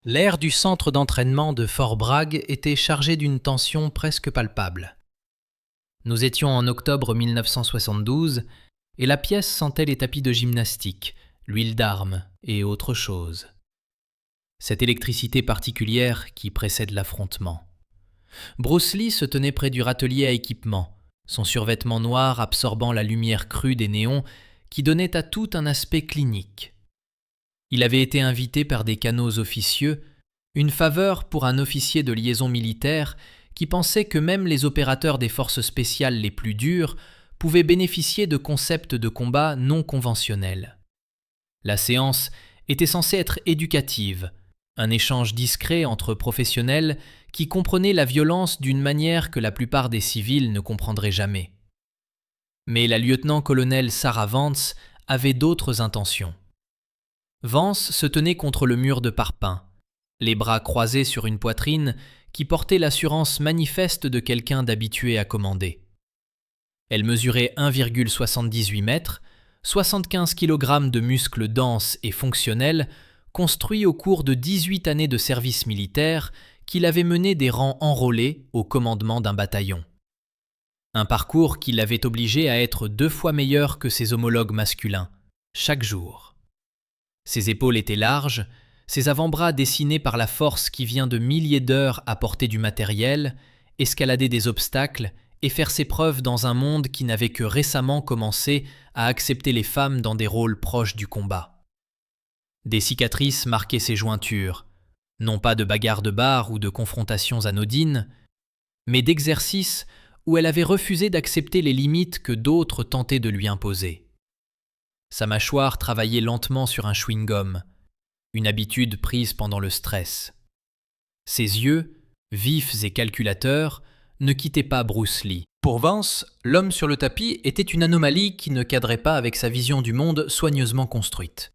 L'air du centre d'entraînement de Fort Bragg était chargé d'une tension presque palpable. Nous étions en octobre 1972 et la pièce sentait les tapis de gymnastique, l'huile d'armes et autre chose. Cette électricité particulière qui précède l'affrontement. Bruce Lee se tenait près du râtelier à équipement, son survêtement noir absorbant la lumière crue des néons qui donnait à tout un aspect clinique. Il avait été invité par des canaux officieux, une faveur pour un officier de liaison militaire qui pensait que même les opérateurs des forces spéciales les plus dures pouvaient bénéficier de concepts de combat non conventionnels. La séance était censée être éducative, un échange discret entre professionnels qui comprenaient la violence d'une manière que la plupart des civils ne comprendraient jamais. Mais la lieutenant-colonel Sarah Vance avait d'autres intentions. Vance se tenait contre le mur de parpaing, les bras croisés sur une poitrine qui portait l'assurance manifeste de quelqu'un d'habitué à commander. Elle mesurait 1,78 mètres, 75 kg de muscles denses et fonctionnels construits au cours de 18 années de service militaire qui l'avaient mené des rangs enrôlés au commandement d'un bataillon. Un parcours qui l'avait obligé à être 2 fois meilleur que ses homologues masculins, chaque jour. Ses épaules étaient larges, ses avant-bras dessinés par la force qui vient de milliers d'heures à porter du matériel, escalader des obstacles et faire ses preuves dans un monde qui n'avait que récemment commencé à accepter les femmes dans des rôles proches du combat. Des cicatrices marquaient ses jointures, non pas de bagarres de bar ou de confrontations anodines, mais d'exercices où elle avait refusé d'accepter les limites que d'autres tentaient de lui imposer. Sa mâchoire travaillait lentement sur un chewing-gum, une habitude prise pendant le stress. Ses yeux, vifs et calculateurs, ne quittaient pas Bruce Lee. Pour Vance, l'homme sur le tapis était une anomalie qui ne cadrait pas avec sa vision du monde soigneusement construite.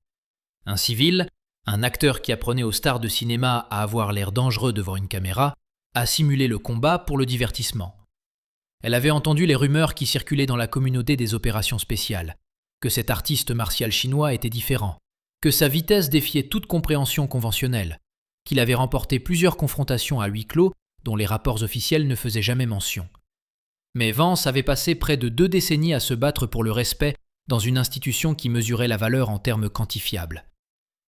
Un civil, un acteur qui apprenait aux stars de cinéma à avoir l'air dangereux devant une caméra, à simuler le combat pour le divertissement. Elle avait entendu les rumeurs qui circulaient dans la communauté des opérations spéciales, que cet artiste martial chinois était différent, que sa vitesse défiait toute compréhension conventionnelle, qu'il avait remporté plusieurs confrontations à huis clos dont les rapports officiels ne faisaient jamais mention. Mais Vance avait passé près de 2 décennies à se battre pour le respect dans une institution qui mesurait la valeur en termes quantifiables.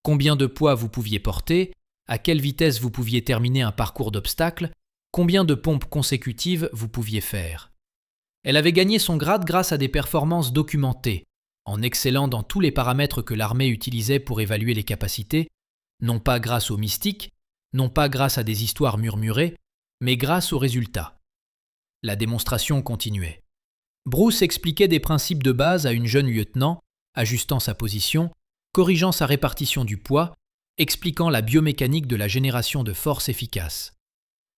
Combien de poids vous pouviez porter, à quelle vitesse vous pouviez terminer un parcours d'obstacles, combien de pompes consécutives vous pouviez faire. Elle avait gagné son grade grâce à des performances documentées, en excellant dans tous les paramètres que l'armée utilisait pour évaluer les capacités, non pas grâce aux mystiques, non pas grâce à des histoires murmurées, mais grâce aux résultats. La démonstration continuait. Bruce expliquait des principes de base à une jeune lieutenant, ajustant sa position, corrigeant sa répartition du poids, expliquant la biomécanique de la génération de force efficace.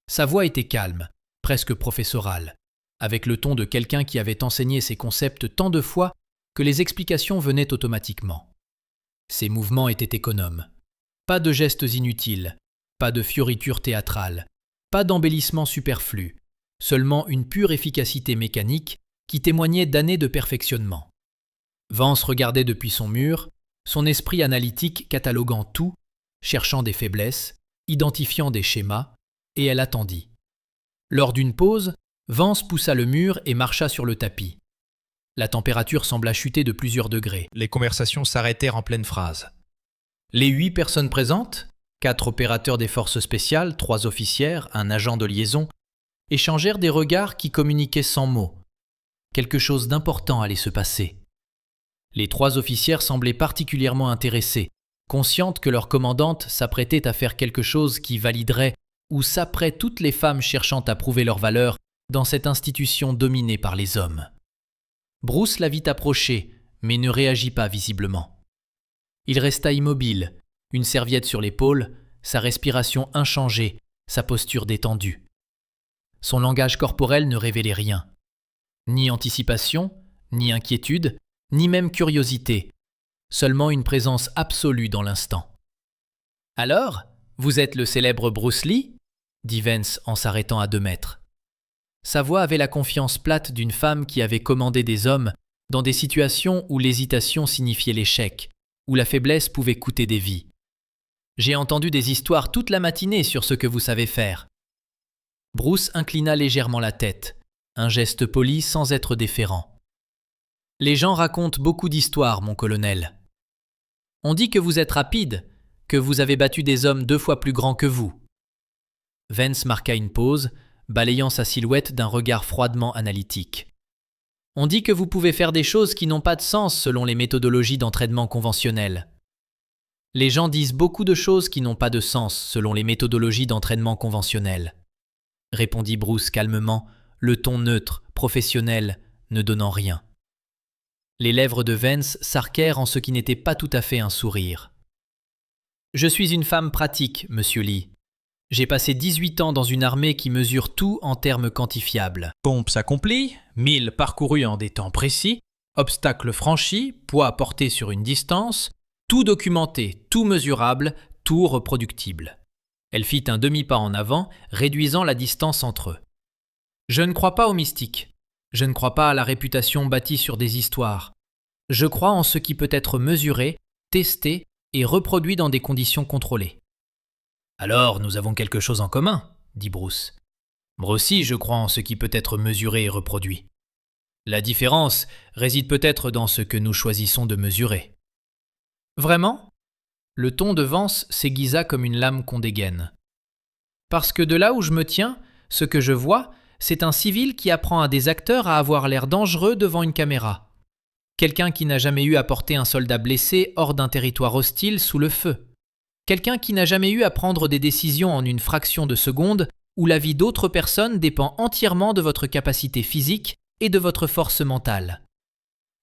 Sa voix était calme, presque professorale, avec le ton de quelqu'un qui avait enseigné ces concepts tant de fois que les explications venaient automatiquement. Ses mouvements étaient économes. Pas de gestes inutiles, pas de fioritures théâtrales, pas d'embellissements superflus, seulement une pure efficacité mécanique qui témoignait d'années de perfectionnement. Vance regardait depuis son mur, son esprit analytique cataloguant tout, cherchant des faiblesses, identifiant des schémas, et elle attendit. Lors d'une pause, Vance poussa le mur et marcha sur le tapis. La température sembla chuter de plusieurs degrés. Les conversations s'arrêtèrent en pleine phrase. Les 8 personnes présentes, 4 opérateurs des forces spéciales, 3 officiers, un agent de liaison, échangèrent des regards qui communiquaient sans mots. Quelque chose d'important allait se passer. Les 3 officiers semblaient particulièrement intéressés, conscientes que leur commandante s'apprêtait à faire quelque chose qui validerait ou saperait toutes les femmes cherchant à prouver leur valeur dans cette institution dominée par les hommes. Bruce la vit approcher, mais ne réagit pas visiblement. Il resta immobile, une serviette sur l'épaule, sa respiration inchangée, sa posture détendue. Son langage corporel ne révélait rien. Ni anticipation, ni inquiétude, ni même curiosité, seulement une présence absolue dans l'instant. « Alors, vous êtes le célèbre Bruce Lee ?» dit Vance en s'arrêtant à 2 mètres. Sa voix avait la confiance plate d'une femme qui avait commandé des hommes dans des situations où l'hésitation signifiait l'échec, où la faiblesse pouvait coûter des vies. J'ai entendu des histoires toute la matinée sur ce que vous savez faire. » Bruce inclina légèrement la tête, un geste poli sans être déférent. « Les gens racontent beaucoup d'histoires, mon colonel. On dit que vous êtes rapide, que vous avez battu des hommes 2 fois plus grands que vous. » Vance marqua une pause, balayant sa silhouette d'un regard froidement analytique. « On dit que vous pouvez faire des choses qui n'ont pas de sens selon les méthodologies d'entraînement conventionnelles. » « Les gens disent beaucoup de choses qui n'ont pas de sens selon les méthodologies d'entraînement conventionnelles, » répondit Bruce calmement, le ton neutre, professionnel, ne donnant rien. Les lèvres de Vance s'arquèrent en ce qui n'était pas tout à fait un sourire. « Je suis une femme pratique, monsieur Lee. J'ai passé 18 ans dans une armée qui mesure tout en termes quantifiables. Pompes accomplies, milles parcourus en des temps précis, obstacles franchis, poids porté sur une distance, tout documenté, tout mesurable, tout reproductible. » Elle fit un demi-pas en avant, réduisant la distance entre eux. « Je ne crois pas au mystique. Je ne crois pas à la réputation bâtie sur des histoires. Je crois en ce qui peut être mesuré, testé et reproduit dans des conditions contrôlées. »« Alors, nous avons quelque chose en commun, » dit Bruce. « Moi aussi, je crois en ce qui peut être mesuré et reproduit. La différence réside peut-être dans ce que nous choisissons de mesurer. » « Vraiment ?» Le ton de Vance s'aiguisa comme une lame qu'on dégaine. « Parce que de là où je me tiens, ce que je vois, c'est un civil qui apprend à des acteurs à avoir l'air dangereux devant une caméra. Quelqu'un qui n'a jamais eu à porter un soldat blessé hors d'un territoire hostile sous le feu. Quelqu'un qui n'a jamais eu à prendre des décisions en une fraction de seconde où la vie d'autres personnes dépend entièrement de votre capacité physique et de votre force mentale. »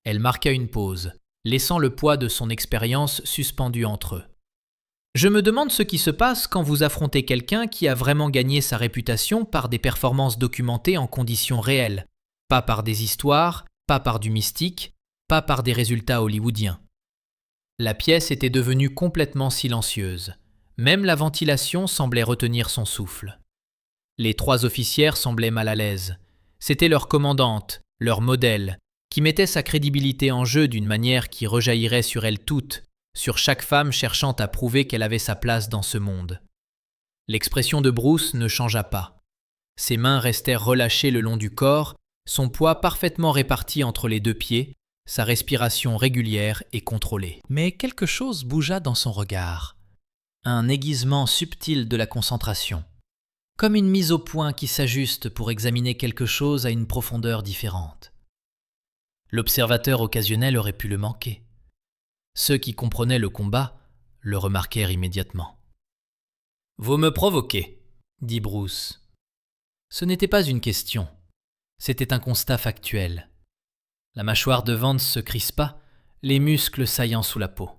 Elle marqua une pause, laissant le poids de son expérience suspendu entre eux. « Je me demande ce qui se passe quand vous affrontez quelqu'un qui a vraiment gagné sa réputation par des performances documentées en conditions réelles, pas par des histoires, pas par du mystique, pas par des résultats hollywoodiens. » La pièce était devenue complètement silencieuse. Même la ventilation semblait retenir son souffle. Les 3 officières semblaient mal à l'aise. C'était leur commandante, leur modèle, qui mettait sa crédibilité en jeu d'une manière qui rejaillirait sur elles toutes, sur chaque femme cherchant à prouver qu'elle avait sa place dans ce monde. L'expression de Bruce ne changea pas. Ses mains restèrent relâchées le long du corps, son poids parfaitement réparti entre les 2 pieds, sa respiration régulière et contrôlée. Mais quelque chose bougea dans son regard. Un aiguisement subtil de la concentration. Comme une mise au point qui s'ajuste pour examiner quelque chose à une profondeur différente. L'observateur occasionnel aurait pu le manquer. Ceux qui comprenaient le combat le remarquèrent immédiatement. « Vous me provoquez, » dit Bruce. Ce n'était pas une question, c'était un constat factuel. La mâchoire de Vance se crispa, les muscles saillant sous la peau.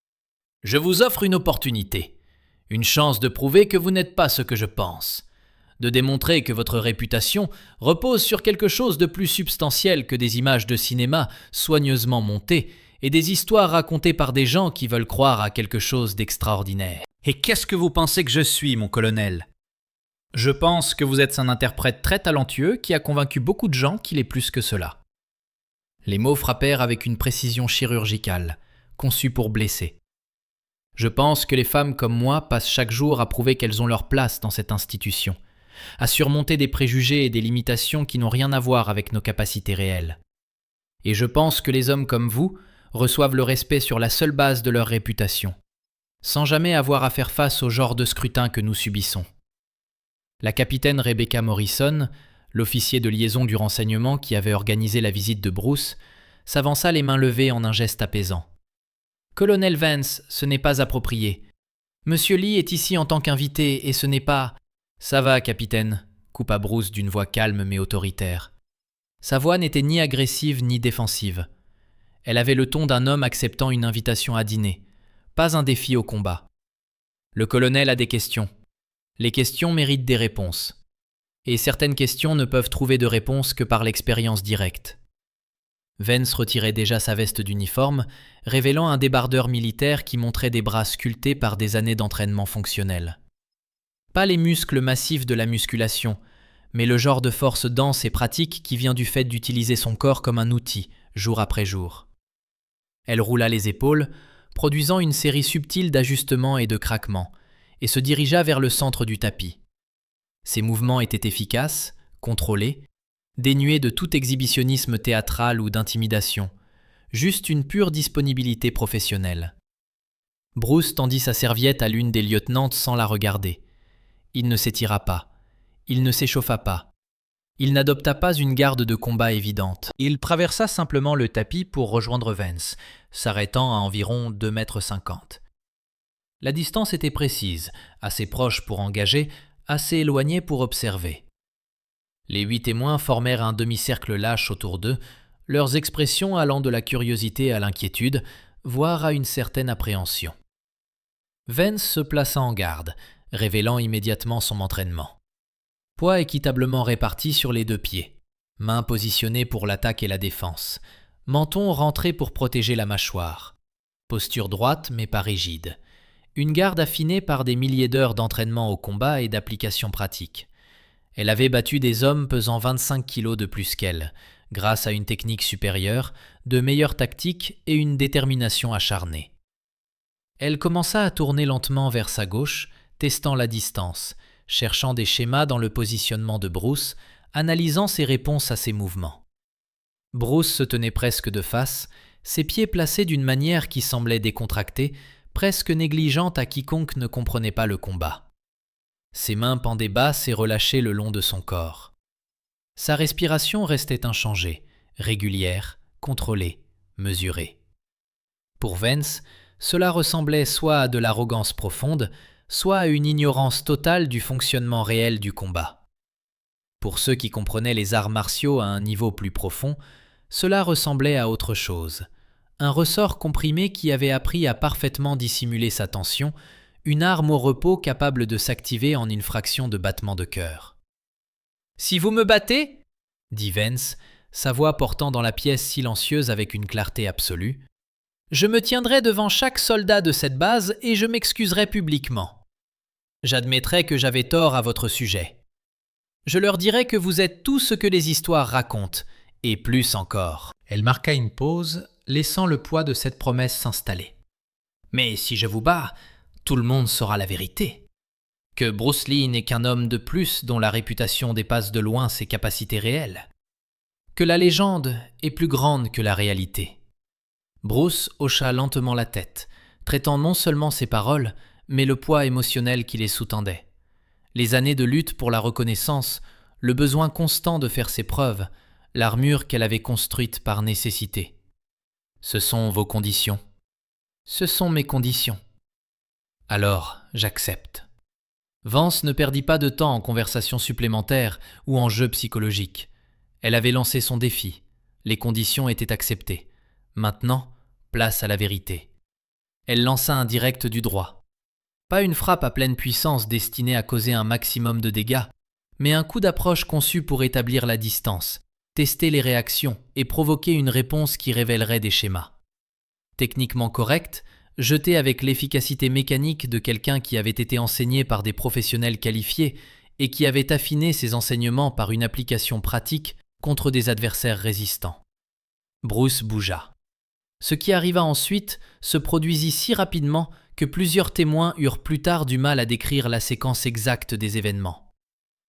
« Je vous offre une opportunité, une chance de prouver que vous n'êtes pas ce que je pense. De démontrer que votre réputation repose sur quelque chose de plus substantiel que des images de cinéma soigneusement montées et des histoires racontées par des gens qui veulent croire à quelque chose d'extraordinaire. »« Et qu'est-ce que vous pensez que je suis, mon colonel ? Je pense que vous êtes un interprète très talentueux qui a convaincu beaucoup de gens qu'il est plus que cela. » Les mots frappèrent avec une précision chirurgicale, conçue pour blesser. Je pense que les femmes comme moi passent chaque jour à prouver qu'elles ont leur place dans cette institution, à surmonter des préjugés et des limitations qui n'ont rien à voir avec nos capacités réelles. Et je pense que les hommes comme vous reçoivent le respect sur la seule base de leur réputation, sans jamais avoir à faire face au genre de scrutin que nous subissons. La capitaine Rebecca Morrison, l'officier de liaison du renseignement qui avait organisé la visite de Bruce, s'avança les mains levées en un geste apaisant. « Colonel Vance, ce n'est pas approprié. Monsieur Lee est ici en tant qu'invité et ce n'est pas… » « Ça va, capitaine, » coupa Bruce d'une voix calme mais autoritaire. Sa voix n'était ni agressive ni défensive. Elle avait le ton d'un homme acceptant une invitation à dîner, pas un défi au combat. Le colonel a des questions. Les questions méritent des réponses. Et certaines questions ne peuvent trouver de réponse que par l'expérience directe. Vance retirait déjà sa veste d'uniforme, révélant un débardeur militaire qui montrait des bras sculptés par des années d'entraînement fonctionnel. Pas les muscles massifs de la musculation, mais le genre de force dense et pratique qui vient du fait d'utiliser son corps comme un outil, jour après jour. Elle roula les épaules, produisant une série subtile d'ajustements et de craquements, et se dirigea vers le centre du tapis. Ses mouvements étaient efficaces, contrôlés, dénués de tout exhibitionnisme théâtral ou d'intimidation, juste une pure disponibilité professionnelle. Bruce tendit sa serviette à l'une des lieutenantes sans la regarder. Il ne s'étira pas. Il ne s'échauffa pas. Il n'adopta pas une garde de combat évidente. Il traversa simplement le tapis pour rejoindre Vance, s'arrêtant à environ 2,50 m. La distance était précise, assez proche pour engager, assez éloignée pour observer. Les 8 témoins formèrent un demi-cercle lâche autour d'eux, leurs expressions allant de la curiosité à l'inquiétude, voire à une certaine appréhension. Vance se plaça en garde, révélant immédiatement son entraînement. Poids équitablement réparti sur les 2 pieds, mains positionnées pour l'attaque et la défense, menton rentré pour protéger la mâchoire, posture droite mais pas rigide, une garde affinée par des milliers d'heures d'entraînement au combat et d'application pratique. Elle avait battu des hommes pesant 25 kilos de plus qu'elle, grâce à une technique supérieure, de meilleures tactiques et une détermination acharnée. Elle commença à tourner lentement vers sa gauche, testant la distance, cherchant des schémas dans le positionnement de Bruce, analysant ses réponses à ses mouvements. Bruce se tenait presque de face, ses pieds placés d'une manière qui semblait décontractée, presque négligente à quiconque ne comprenait pas le combat. Ses mains pendaient basses et relâchées le long de son corps. Sa respiration restait inchangée, régulière, contrôlée, mesurée. Pour Vance, cela ressemblait soit à de l'arrogance profonde, soit à une ignorance totale du fonctionnement réel du combat. Pour ceux qui comprenaient les arts martiaux à un niveau plus profond, cela ressemblait à autre chose. Un ressort comprimé qui avait appris à parfaitement dissimuler sa tension, une arme au repos capable de s'activer en une fraction de battement de cœur. « Si vous me battez, » dit Vance, sa voix portant dans la pièce silencieuse avec une clarté absolue, « je me tiendrai devant chaque soldat de cette base et je m'excuserai publiquement. J'admettrai que j'avais tort à votre sujet. Je leur dirai que vous êtes tout ce que les histoires racontent, et plus encore. » Elle marqua une pause, laissant le poids de cette promesse s'installer. « Mais si je vous bats, tout le monde saura la vérité. Que Bruce Lee n'est qu'un homme de plus dont la réputation dépasse de loin ses capacités réelles. Que la légende est plus grande que la réalité. » Bruce hocha lentement la tête, traitant non seulement ses paroles, mais le poids émotionnel qui les sous-tendait. Les années de lutte pour la reconnaissance, le besoin constant de faire ses preuves, l'armure qu'elle avait construite par nécessité. « Ce sont vos conditions. »« Ce sont mes conditions. »« Alors, j'accepte. » Vance ne perdit pas de temps en conversations supplémentaires ou en jeux psychologiques. Elle avait lancé son défi. Les conditions étaient acceptées. Maintenant, place à la vérité. Elle lança un direct du droit. Pas une frappe à pleine puissance destinée à causer un maximum de dégâts, mais un coup d'approche conçu pour établir la distance, tester les réactions et provoquer une réponse qui révélerait des schémas. Techniquement correcte, jetée avec l'efficacité mécanique de quelqu'un qui avait été enseigné par des professionnels qualifiés et qui avait affiné ses enseignements par une application pratique contre des adversaires résistants. Bruce bougea. Ce qui arriva ensuite se produisit si rapidement que plusieurs témoins eurent plus tard du mal à décrire la séquence exacte des événements.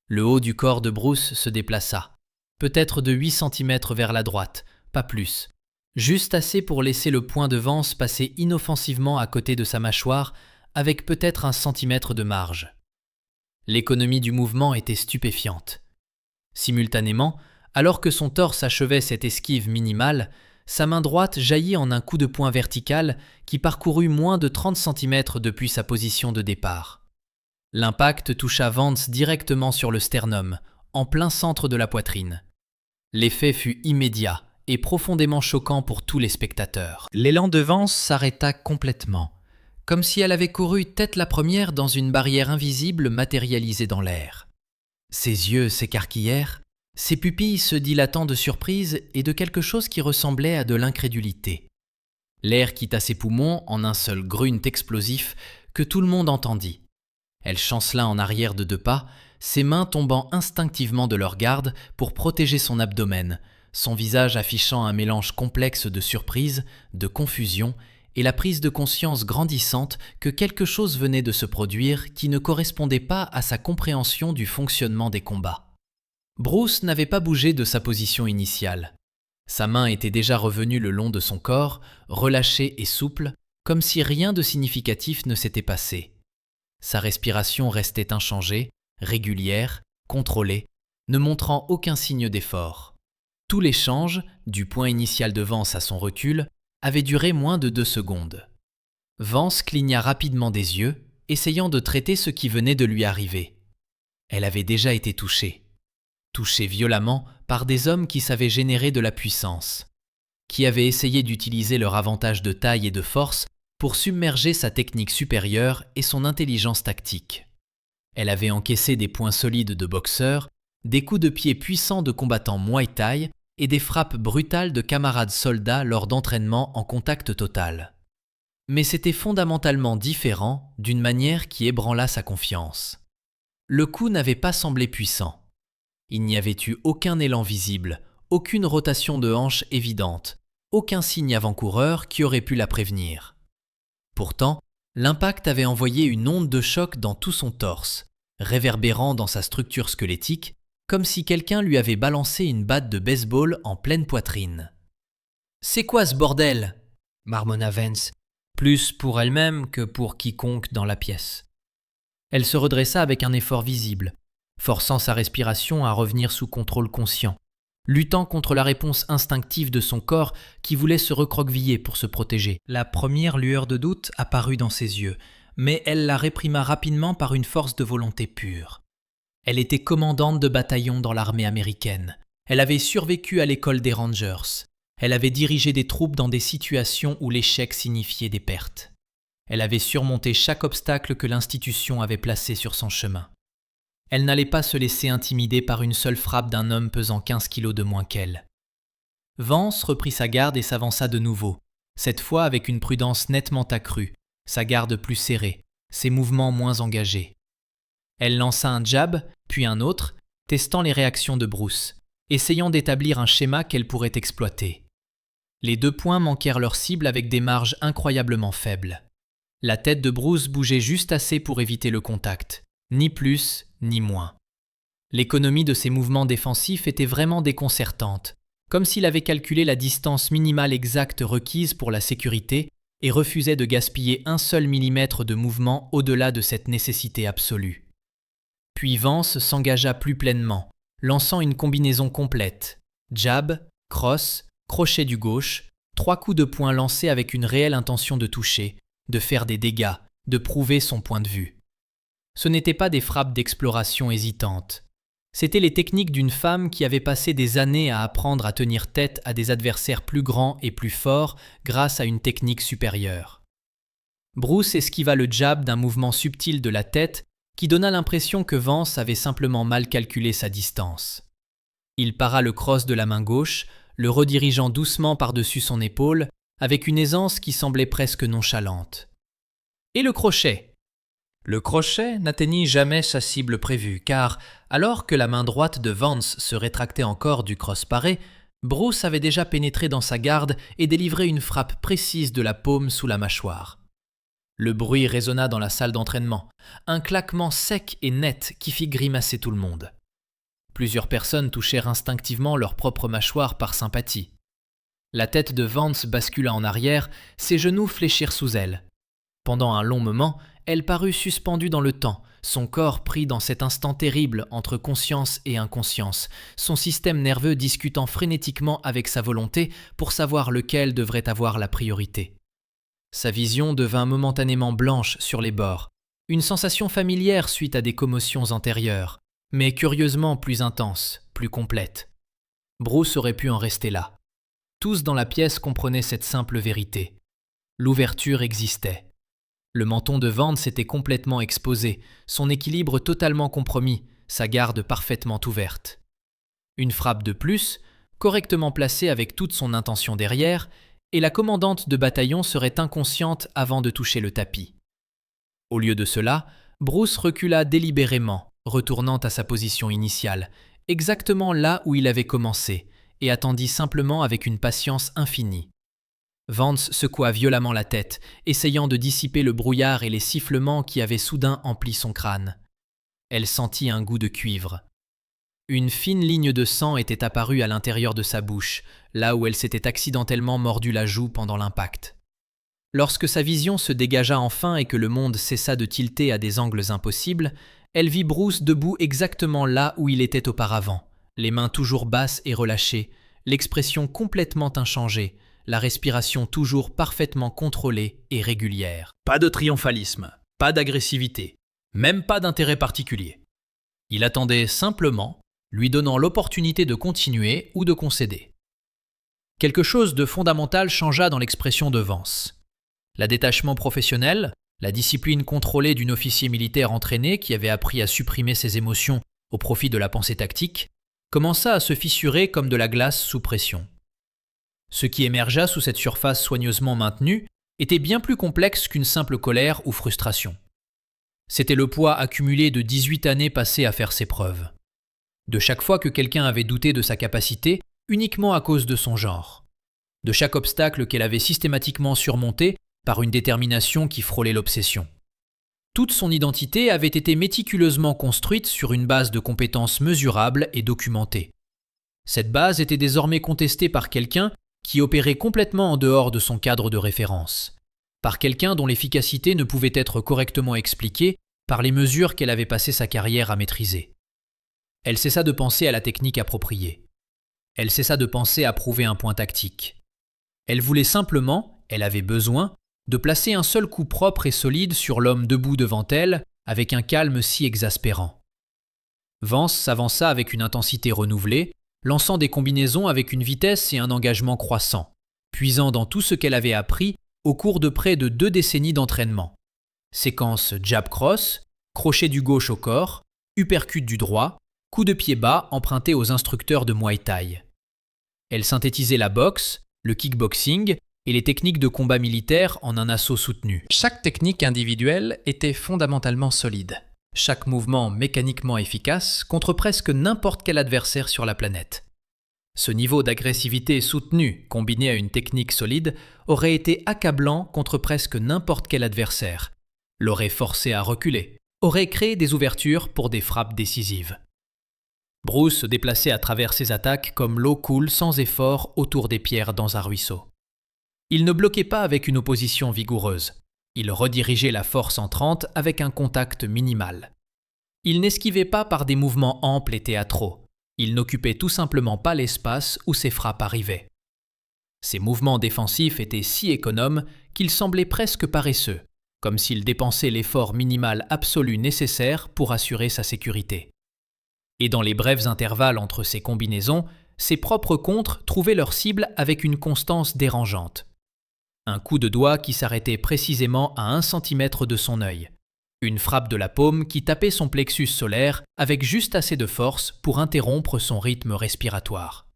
Le haut du corps de Bruce se déplaça, peut-être de 8 cm vers la droite, pas plus, juste assez pour laisser le poing de Vance passer inoffensivement à côté de sa mâchoire, avec peut-être 1 centimètre de marge. L'économie du mouvement était stupéfiante. Simultanément, alors que son torse achevait cette esquive minimale, sa main droite jaillit en un coup de poing vertical qui parcourut moins de 30 cm depuis sa position de départ. L'impact toucha Vance directement sur le sternum, en plein centre de la poitrine. L'effet fut immédiat et profondément choquant pour tous les spectateurs. L'élan de Vance s'arrêta complètement, comme si elle avait couru tête la première dans une barrière invisible matérialisée dans l'air. Ses yeux s'écarquillèrent, ses pupilles se dilatant de surprise et de quelque chose qui ressemblait à de l'incrédulité. L'air quitta ses poumons en un seul grunt explosif que tout le monde entendit. Elle chancela en arrière de 2 pas, ses mains tombant instinctivement de leur garde pour protéger son abdomen, son visage affichant un mélange complexe de surprise, de confusion et la prise de conscience grandissante que quelque chose venait de se produire qui ne correspondait pas à sa compréhension du fonctionnement des combats. Bruce n'avait pas bougé de sa position initiale. Sa main était déjà revenue le long de son corps, relâchée et souple, comme si rien de significatif ne s'était passé. Sa respiration restait inchangée, régulière, contrôlée, ne montrant aucun signe d'effort. Tout l'échange, du point initial de Vance à son recul, avait duré moins de 2 secondes. Vance cligna rapidement des yeux, essayant de traiter ce qui venait de lui arriver. Elle avait déjà été touchée violemment par des hommes qui savaient générer de la puissance, qui avaient essayé d'utiliser leur avantage de taille et de force pour submerger sa technique supérieure et son intelligence tactique. Elle avait encaissé des points solides de boxeurs, des coups de pied puissants de combattants Muay Thai et des frappes brutales de camarades soldats lors d'entraînements en contact total. Mais c'était fondamentalement différent d'une manière qui ébranla sa confiance. Le coup n'avait pas semblé puissant. Il n'y avait eu aucun élan visible, aucune rotation de hanche évidente, aucun signe avant-coureur qui aurait pu la prévenir. Pourtant, l'impact avait envoyé une onde de choc dans tout son torse, réverbérant dans sa structure squelettique, comme si quelqu'un lui avait balancé une batte de baseball en pleine poitrine. « C'est quoi ce bordel ?» marmonna Vance, plus pour elle-même que pour quiconque dans la pièce. Elle se redressa avec un effort visible, forçant sa respiration à revenir sous contrôle conscient, luttant contre la réponse instinctive de son corps qui voulait se recroqueviller pour se protéger. La première lueur de doute apparut dans ses yeux, mais elle la réprima rapidement par une force de volonté pure. Elle était commandante de bataillon dans l'armée américaine. Elle avait survécu à l'école des Rangers. Elle avait dirigé des troupes dans des situations où l'échec signifiait des pertes. Elle avait surmonté chaque obstacle que l'institution avait placé sur son chemin. Elle n'allait pas se laisser intimider par une seule frappe d'un homme pesant 15 kilos de moins qu'elle. Vance reprit sa garde et s'avança de nouveau, cette fois avec une prudence nettement accrue, sa garde plus serrée, ses mouvements moins engagés. Elle lança un jab, puis un autre, testant les réactions de Bruce, essayant d'établir un schéma qu'elle pourrait exploiter. Les 2 points manquèrent leur cible avec des marges incroyablement faibles. La tête de Bruce bougeait juste assez pour éviter le contact, ni plus ni moins. L'économie de ses mouvements défensifs était vraiment déconcertante, comme s'il avait calculé la distance minimale exacte requise pour la sécurité et refusait de gaspiller un seul millimètre de mouvement au-delà de cette nécessité absolue. Puis Vance s'engagea plus pleinement, lançant une combinaison complète. Jab, cross, crochet du gauche, 3 coups de poing lancés avec une réelle intention de toucher, de faire des dégâts, de prouver son point de vue. Ce n'étaient pas des frappes d'exploration hésitantes. C'étaient les techniques d'une femme qui avait passé des années à apprendre à tenir tête à des adversaires plus grands et plus forts grâce à une technique supérieure. Bruce esquiva le jab d'un mouvement subtil de la tête qui donna l'impression que Vance avait simplement mal calculé sa distance. Il para le cross de la main gauche, le redirigeant doucement par-dessus son épaule, avec une aisance qui semblait presque nonchalante. Et le crochet. Le crochet n'atteignit jamais sa cible prévue, car, alors que la main droite de Vance se rétractait encore du cross paré, Bruce avait déjà pénétré dans sa garde et délivré une frappe précise de la paume sous la mâchoire. Le bruit résonna dans la salle d'entraînement, un claquement sec et net qui fit grimacer tout le monde. Plusieurs personnes touchèrent instinctivement leur propre mâchoire par sympathie. La tête de Vance bascula en arrière, ses genoux fléchirent sous elle. Pendant un long moment, elle parut suspendue dans le temps, son corps pris dans cet instant terrible entre conscience et inconscience, son système nerveux discutant frénétiquement avec sa volonté pour savoir lequel devrait avoir la priorité. Sa vision devint momentanément blanche sur les bords, une sensation familière suite à des commotions antérieures, mais curieusement plus intense, plus complète. Bruce aurait pu en rester là. Tous dans la pièce comprenaient cette simple vérité. L'ouverture existait. Le menton de Vance était complètement exposé, son équilibre totalement compromis, sa garde parfaitement ouverte. Une frappe de plus, correctement placée avec toute son intention derrière, et la commandante de bataillon serait inconsciente avant de toucher le tapis. Au lieu de cela, Bruce recula délibérément, retournant à sa position initiale, exactement là où il avait commencé, et attendit simplement avec une patience infinie. Vance secoua violemment la tête, essayant de dissiper le brouillard et les sifflements qui avaient soudain empli son crâne. Elle sentit un goût de cuivre. Une fine ligne de sang était apparue à l'intérieur de sa bouche, là où elle s'était accidentellement mordu la joue pendant l'impact. Lorsque sa vision se dégagea enfin et que le monde cessa de tilter à des angles impossibles, elle vit Bruce debout exactement là où il était auparavant, les mains toujours basses et relâchées, l'expression complètement inchangée, la respiration toujours parfaitement contrôlée et régulière. Pas de triomphalisme, pas d'agressivité, même pas d'intérêt particulier. Il attendait simplement, lui donnant l'opportunité de continuer ou de concéder. Quelque chose de fondamental changea dans l'expression de Vance. La détachement professionnel, la discipline contrôlée d'un officier militaire entraîné qui avait appris à supprimer ses émotions au profit de la pensée tactique, commença à se fissurer comme de la glace sous pression. Ce qui émergea sous cette surface soigneusement maintenue était bien plus complexe qu'une simple colère ou frustration. C'était le poids accumulé de 18 années passées à faire ses preuves. De chaque fois que quelqu'un avait douté de sa capacité, uniquement à cause de son genre. De chaque obstacle qu'elle avait systématiquement surmonté par une détermination qui frôlait l'obsession. Toute son identité avait été méticuleusement construite sur une base de compétences mesurables et documentées. Cette base était désormais contestée par quelqu'un qui opérait complètement en dehors de son cadre de référence, par quelqu'un dont l'efficacité ne pouvait être correctement expliquée par les mesures qu'elle avait passé sa carrière à maîtriser. Elle cessa de penser à la technique appropriée. Elle cessa de penser à prouver un point tactique. Elle voulait simplement, elle avait besoin, de placer un seul coup propre et solide sur l'homme debout devant elle, avec un calme si exaspérant. Vance s'avança avec une intensité renouvelée, lançant des combinaisons avec une vitesse et un engagement croissants, puisant dans tout ce qu'elle avait appris au cours de près de 2 décennies d'entraînement. Séquence jab-cross, crochet du gauche au corps, uppercut du droit, coup de pied bas emprunté aux instructeurs de Muay Thai. Elle synthétisait la boxe, le kickboxing et les techniques de combat militaire en un assaut soutenu. Chaque technique individuelle était fondamentalement solide. Chaque mouvement mécaniquement efficace contre presque n'importe quel adversaire sur la planète. Ce niveau d'agressivité soutenue, combiné à une technique solide, aurait été accablant contre presque n'importe quel adversaire, l'aurait forcé à reculer, aurait créé des ouvertures pour des frappes décisives. Bruce se déplaçait à travers ses attaques comme l'eau coule sans effort autour des pierres dans un ruisseau. Il ne bloquait pas avec une opposition vigoureuse. Il redirigeait la force entrante avec un contact minimal. Il n'esquivait pas par des mouvements amples et théâtraux. Il n'occupait tout simplement pas l'espace où ses frappes arrivaient. Ses mouvements défensifs étaient si économes qu'ils semblaient presque paresseux, comme s'il dépensait l'effort minimal absolu nécessaire pour assurer sa sécurité. Et dans les brefs intervalles entre ces combinaisons, ses propres contres trouvaient leur cible avec une constance dérangeante. Un coup de doigt qui s'arrêtait précisément à 1 centimètre de son œil. Une frappe de la paume qui tapait son plexus solaire avec juste assez de force pour interrompre son rythme respiratoire.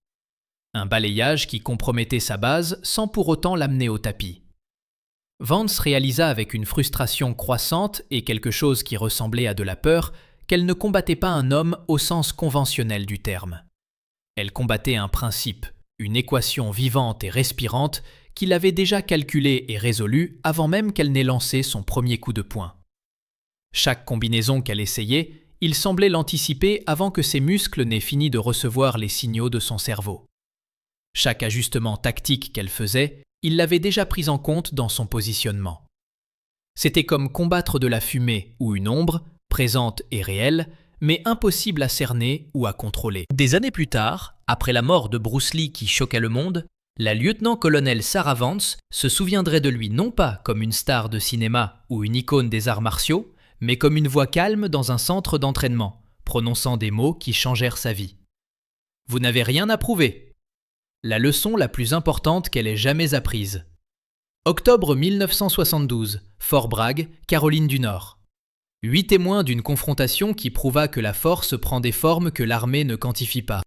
Un balayage qui compromettait sa base sans pour autant l'amener au tapis. Vance réalisa avec une frustration croissante et quelque chose qui ressemblait à de la peur qu'elle ne combattait pas un homme au sens conventionnel du terme. Elle combattait un principe, une équation vivante et respirante qu'il avait déjà calculée et résolue avant même qu'elle n'ait lancé son premier coup de poing. Chaque combinaison qu'elle essayait, il semblait l'anticiper avant que ses muscles n'aient fini de recevoir les signaux de son cerveau. Chaque ajustement tactique qu'elle faisait, il l'avait déjà pris en compte dans son positionnement. C'était comme combattre de la fumée ou une ombre, présente et réelle, mais impossible à cerner ou à contrôler. Des années plus tard, après la mort de Bruce Lee qui choqua le monde, la lieutenant-colonel Sarah Vance se souviendrait de lui non pas comme une star de cinéma ou une icône des arts martiaux, mais comme une voix calme dans un centre d'entraînement, prononçant des mots qui changèrent sa vie. « Vous n'avez rien à prouver !» La leçon la plus importante qu'elle ait jamais apprise. Octobre 1972, Fort Bragg, Caroline du Nord. 8 témoins d'une confrontation qui prouva que la force prend des formes que l'armée ne quantifie pas.